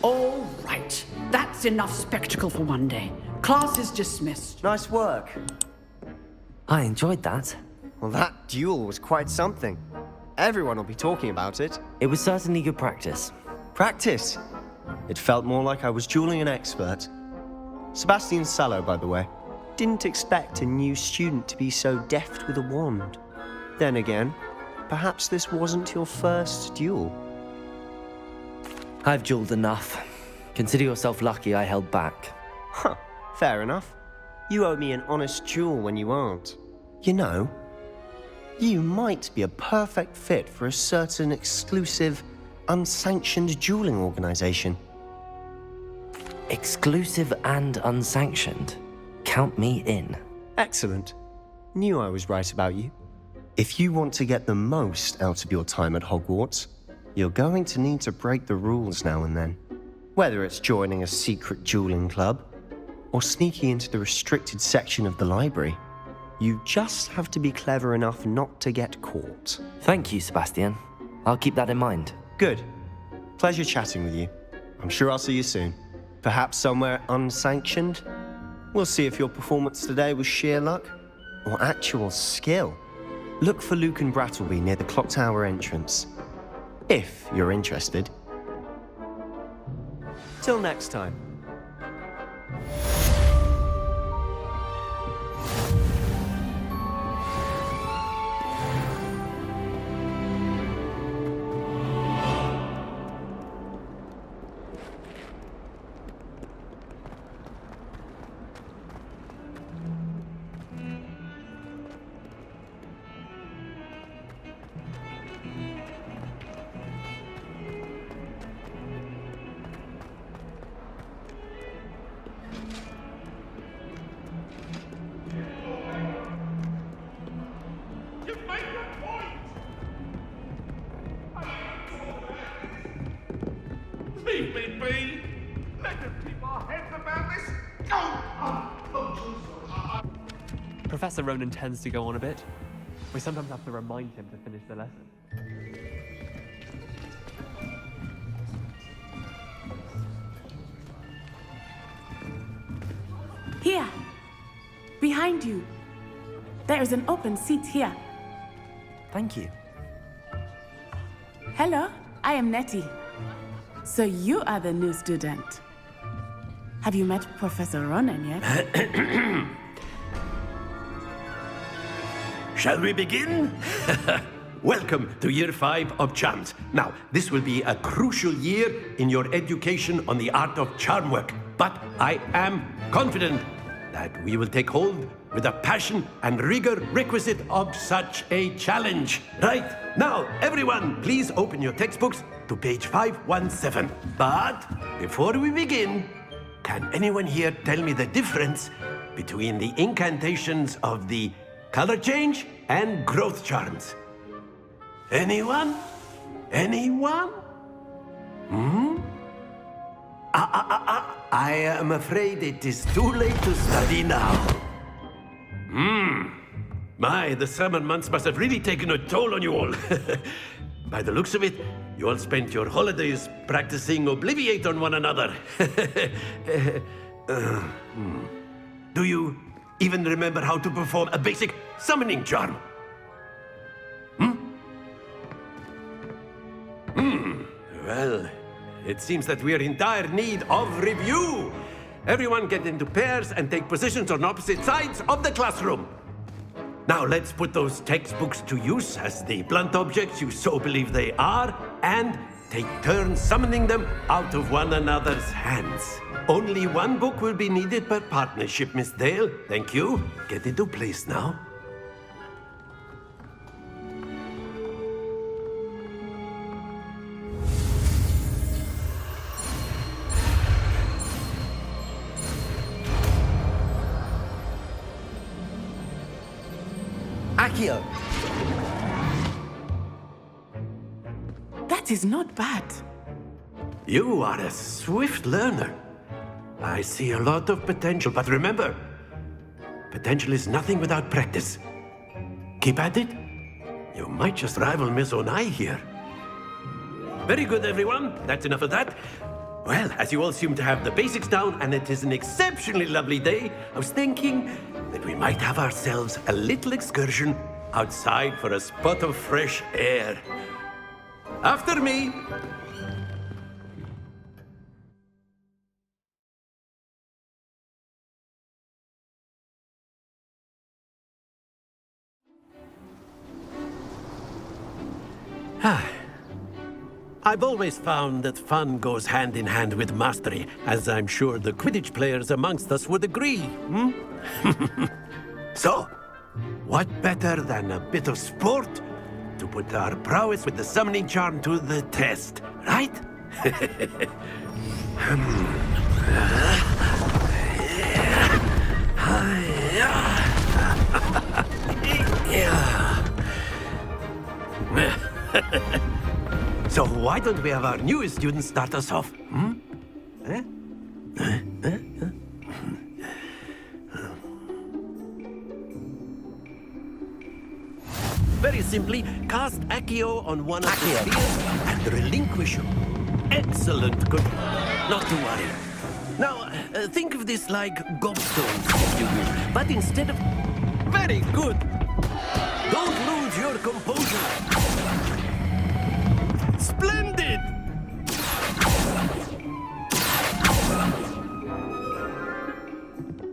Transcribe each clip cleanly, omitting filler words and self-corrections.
All right. That's enough spectacle for one day. Class is dismissed. Nice work. I enjoyed that. Well, that duel was quite something. Everyone will be talking about it. It was certainly good practice. Practice? It felt more like I was dueling an expert. Sebastian Sallow, by the way. Didn't expect a new student to be so deft with a wand. Then again, perhaps this wasn't your first duel. I've dueled enough. Consider yourself lucky I held back. Huh, fair enough. You owe me an honest duel when you aren't. You know, you might be a perfect fit for a certain exclusive, unsanctioned dueling organization. Exclusive and unsanctioned. Count me in. Excellent. Knew I was right about you. If you want to get the most out of your time at Hogwarts, you're going to need to break the rules now and then. Whether it's joining a secret dueling club, or sneaking into the restricted section of the library, you just have to be clever enough not to get caught. Thank you, Sebastian. I'll keep that in mind. Good. Pleasure chatting with you. I'm sure I'll see you soon. Perhaps somewhere unsanctioned? We'll see if your performance today was sheer luck or actual skill. Look for Luke and Brattleby near the clock tower entrance. If you're interested. Till next time. Leave me be! Let them keep our heads about this! Professor Ronan tends to go on a bit. We sometimes have to remind him to finish the lesson. Here, behind you. There is an open seat here. Thank you. Hello, I am Nettie. So you are the new student. Have you met Professor Ronan yet? Shall we begin? Welcome to Year 5 of Charms. Now, this will be a crucial year in your education on the art of charm work. But I am confident that we will take hold with the passion and rigor requisite of such a challenge. Right, now, everyone, please open your textbooks to page 517. But before we begin, can anyone here tell me the difference between the incantations of the color change and growth charms? Anyone? Anyone? I am afraid it is too late to study now. My, the summer months must have really taken a toll on you all. By the looks of it, you all spent your holidays practicing Obliviate on one another. Do you even remember how to perform a basic summoning charm? Well, it seems that we are in dire need of review. Everyone get into pairs and take positions on opposite sides of the classroom. Now let's put those textbooks to use as the blunt objects you so believe they are, and take turns summoning them out of one another's hands. Only one book will be needed per partnership, Miss Dale. Thank you. Get into place now. Accio! That is not bad. You are a swift learner. I see a lot of potential, but remember, potential is nothing without practice. Keep at it. You might just rival Miss Onai here. Very good, everyone. That's enough of that. Well, as you all seem to have the basics down and it is an exceptionally lovely day, I was thinking that we might have ourselves a little excursion outside for a spot of fresh air. After me. I've always found that fun goes hand in hand with mastery, as I'm sure the Quidditch players amongst us would agree. So, what better than a bit of sport to put our prowess with the summoning charm to the test, right? So why don't we have our newest student start us off? Very simply, cast Accio on one of the spheres and relinquish you. Excellent, good. Not to worry. Now, think of this like gobstones, if you will, but instead of... Very good. Don't lose your composure. Splendid!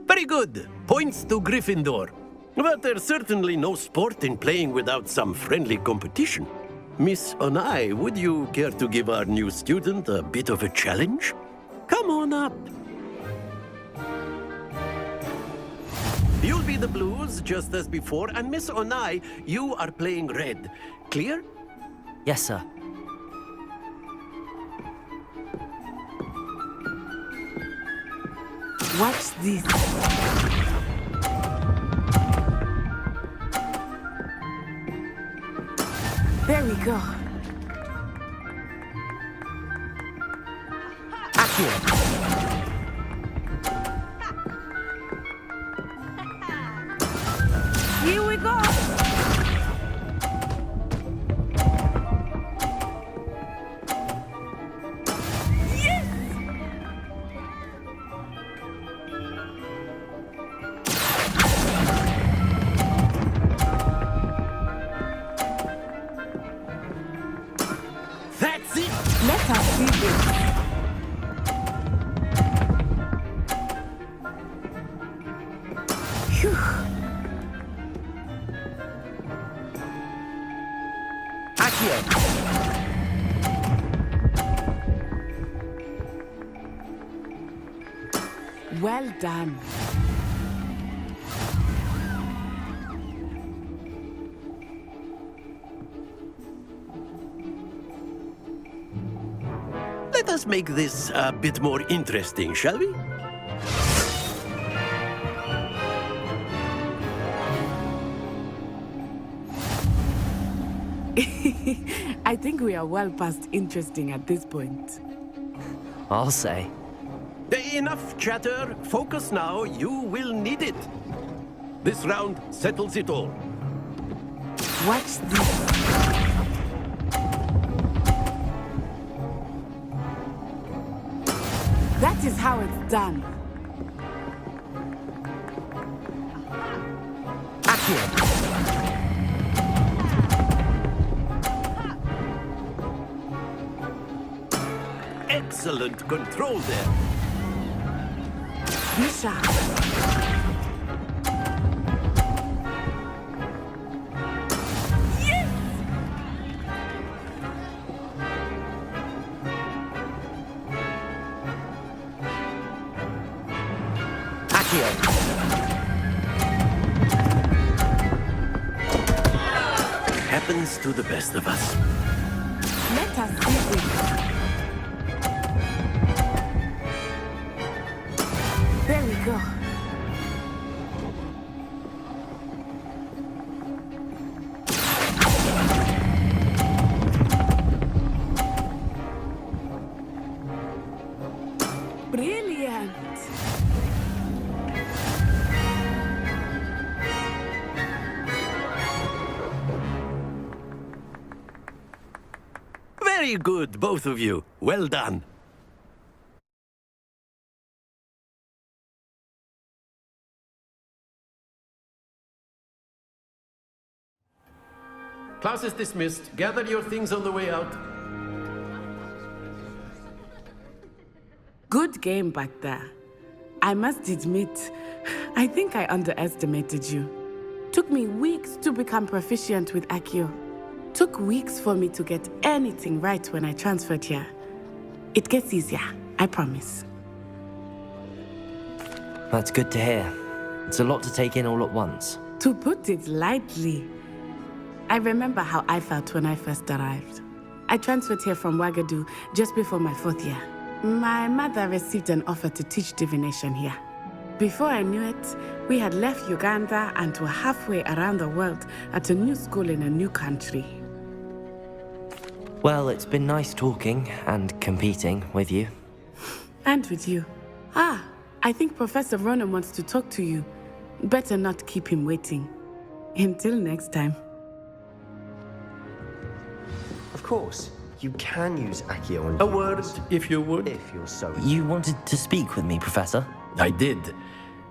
Very good. Points to Gryffindor. But there's certainly no sport in playing without some friendly competition. Miss Onai, would you care to give our new student a bit of a challenge? Come on up. You'll be the blues, just as before, and Miss Onai, you are playing red. Clear? Yes, sir. Watch this. There we go. Here we go. Yes! That's it! Let us see this. Phew. Well done. Let us make this a bit more interesting, shall we? I think we are well past interesting at this point. I'll say. Enough chatter. Focus now. You will need it. This round settles it all. Watch this. That is how it's done. Excellent control there. Be sharp. Happens to the best of us. Let us see this. There we go. Brilliant. Very good, both of you. Well done. Class is dismissed. Gather your things on the way out. Good game back there. I must admit, I think I underestimated you. Took me weeks to become proficient with Accio. Took weeks for me to get anything right when I transferred here. It gets easier, I promise. That's good to hear. It's a lot to take in all at once. To put it lightly, I remember how I felt when I first arrived. I transferred here from Ouagadougou just before my 4th year. My mother received an offer to teach divination here. Before I knew it, we had left Uganda and were halfway around the world at a new school in a new country. Well, it's been nice talking and competing with you. And with you. I think Professor Ronan wants to talk to you. Better not keep him waiting. Until next time. Of course, you can use Accio on A word, if you would. if you're so. You wanted to speak with me, Professor? I did.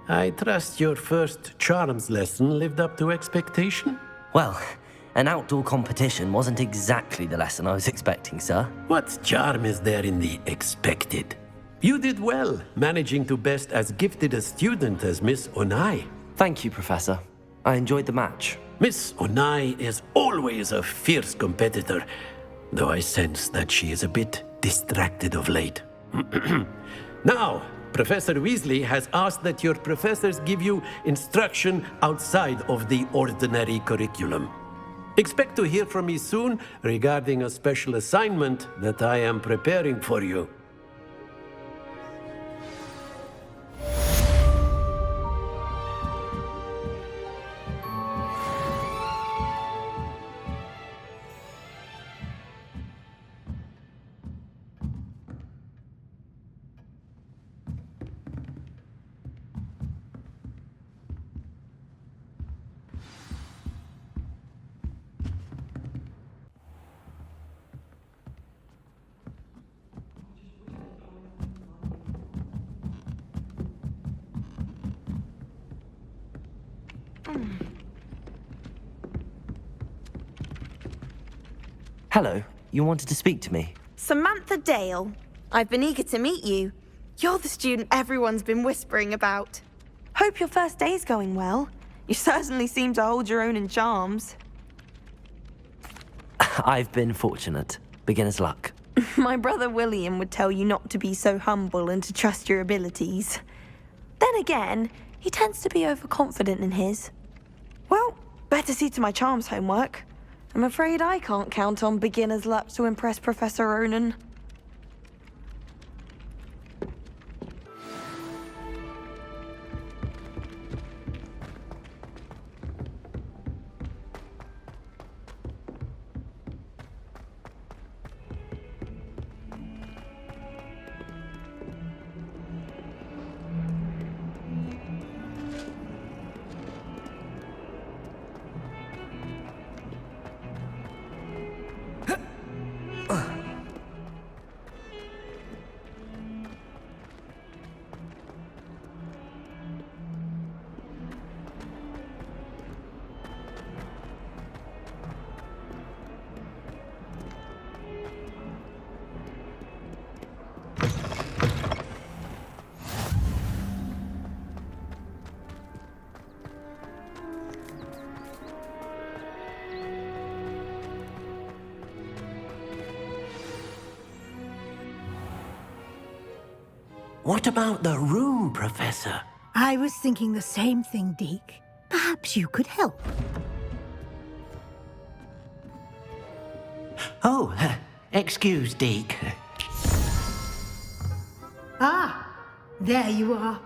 I trust your first charms lesson lived up to expectation? Well, an outdoor competition wasn't exactly the lesson I was expecting, sir. What charm is there in the expected? You did well, managing to best as gifted a student as Miss Onai. Thank you, Professor. I enjoyed the match. Miss Onai is always a fierce competitor, though I sense that she is a bit distracted of late. Now, Professor Weasley has asked that your professors give you instruction outside of the ordinary curriculum. Expect to hear from me soon regarding a special assignment that I am preparing for you. Hello, you wanted to speak to me? Samantha Dale. I've been eager to meet you. You're the student everyone's been whispering about. Hope your first day's going well. You certainly seem to hold your own in charms. I've been fortunate. Beginner's luck. My brother William would tell you not to be so humble and to trust your abilities. Then again, he tends to be overconfident in his. Well, better see to my charms homework. I'm afraid I can't count on beginner's luck to impress Professor Ronan. What about the room, Professor? I was thinking the same thing, Deke. Perhaps you could help. Oh, excuse, Deke. Ah, there you are.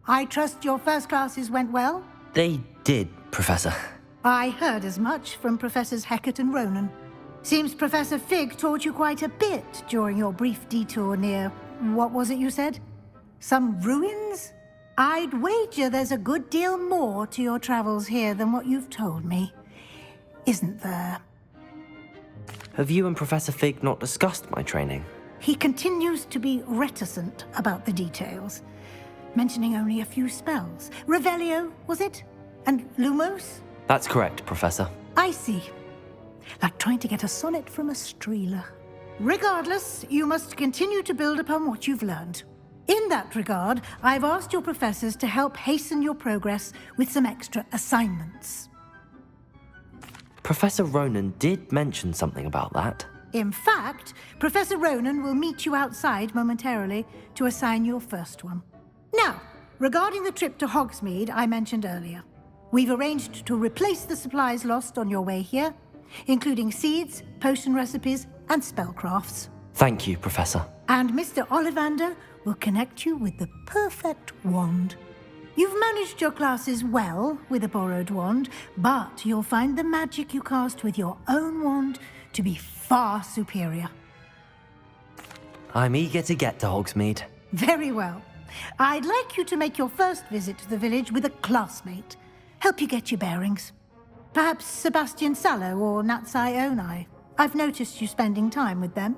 I trust your first classes went well? They did, Professor. I heard as much from Professors Hecat and Ronan. Seems Professor Fig taught you quite a bit during your brief detour near... what was it you said? Some ruins? I'd wager there's a good deal more to your travels here than what you've told me. Isn't there? Have you and Professor Fig not discussed my training? He continues to be reticent about the details. mentioning only a few spells. Revelio, was it? And Lumos? That's correct, Professor. I see. Like trying to get a sonnet from a streeler. Regardless, you must continue to build upon what you've learned. In that regard, I've asked your professors to help hasten your progress with some extra assignments. Professor Ronan did mention something about that. In fact, Professor Ronan will meet you outside momentarily to assign your first one. Now, regarding the trip to Hogsmeade I mentioned earlier, we've arranged to replace the supplies lost on your way here, including seeds, potion recipes, and spellcrafts. Thank you, Professor. And Mr. Ollivander will connect you with the perfect wand. You've managed your classes well with a borrowed wand, but you'll find the magic you cast with your own wand to be far superior. I'm eager to get to Hogsmeade. Very well. I'd like you to make your first visit to the village with a classmate. Help you get your bearings. Perhaps Sebastian Sallow or Natsai Onai. I've noticed you spending time with them.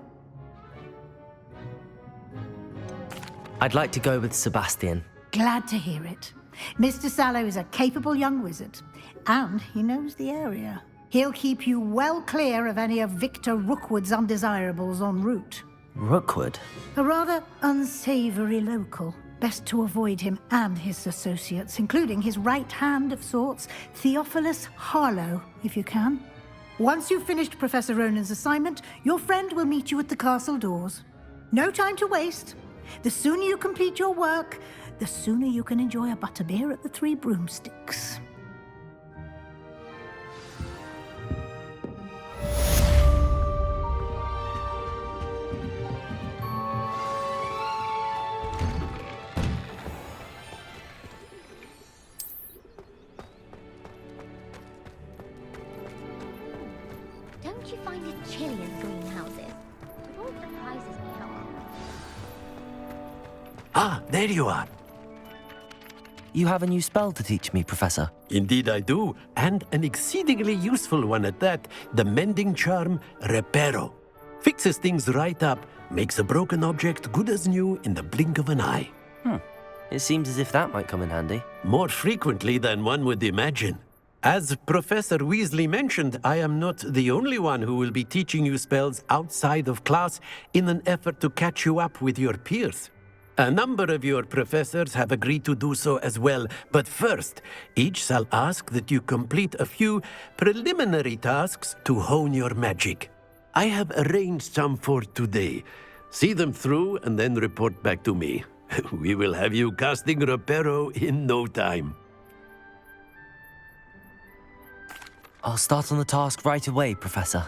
I'd like to go with Sebastian. Glad to hear it. Mr. Sallow is a capable young wizard, and he knows the area. He'll keep you well clear of any of Victor Rookwood's undesirables en route. Rookwood? A rather unsavory local. Best to avoid him and his associates, including his right hand of sorts, Theophilus Harlow, if you can. Once you've finished Professor Ronan's assignment, your friend will meet you at the castle doors. No time to waste. The sooner you complete your work, the sooner you can enjoy a butterbeer at the Three Broomsticks. Don't you find it chilly in the greenhouses? It all surprises me how... Ah, there you are. You have a new spell to teach me, Professor. Indeed I do, and an exceedingly useful one at that. The mending charm, Reparo. Fixes things right up, makes a broken object good as new in the blink of an eye. It seems as if that might come in handy. More frequently than one would imagine. As Professor Weasley mentioned, I am not the only one who will be teaching you spells outside of class in an effort to catch you up with your peers. A number of your professors have agreed to do so as well, but first, each shall ask that you complete a few preliminary tasks to hone your magic. I have arranged some for today. See them through and then report back to me. We will have you casting Reparo in no time. I'll start on the task right away, Professor.